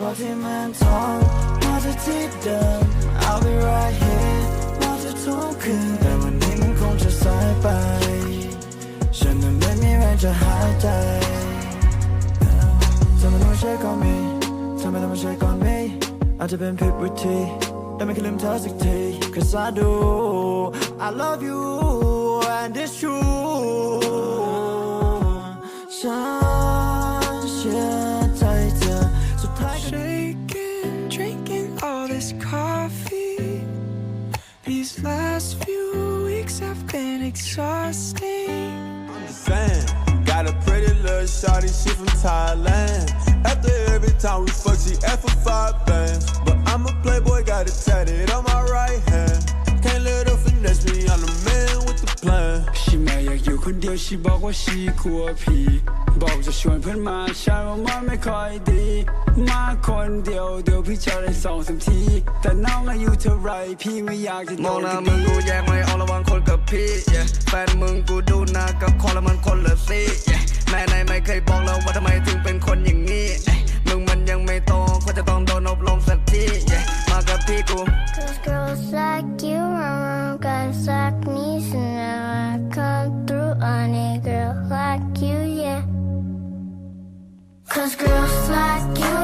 บอกที่เมืองทองมาจากที่เดิม I'll be right here รอเธอทุกคืนแต่วันนี้มันคงจะสายไปฉันนั้นไม่มีแรงจะหายใจเธอไม่ต้องมาเช็คก่อนมีเธอไม่ต้องมาเช็คก่อนมีอาจจะเป็นผิดวิธีแต่ไม่เคยลืมเธอสักที Cause I do I love you and it's true ฉันเชื่อใจเธอสุดท้าย Shaking, drinking all this coffee. These last few weeks have been exhausting. I'm just saying, got a pretty little shawty, she from Thailand. After every time we fuck, she ask for 5 bands. But I'm a playboy, got it tatted on my right hand. Can't let her finesse me, I'm the man with the plan. ชีไม่อยากอยู่คนเดียวชีบอกว่าชีกลัวผีบอกจะชวนเพื่อนมาฉันว่ามันไม่ค่อยดีมาคนเดียวเดี๋ยวพี่จะได้2-3 ทีแต่น้องอายุเท่าไรพี่ไม่อยากจะโด มอง น หน้า ค มึ ดี งกูแยกไม่ออกระวังคนกับพี่ yeah. แฟนมึงกูดูหน้ากับคอแล้วมันคนละสี yeah. แม่ในไม่เคยบอกเราว่าทำไมถึงเป็นคนอย่างนี้ มึงมันยังไม่โตก็จะต้องโดนอบรมสักที yeah. มากับพี่กู Cause girls like you around guys like me, so now I come through on a girl like you, yeah. Cause girls like you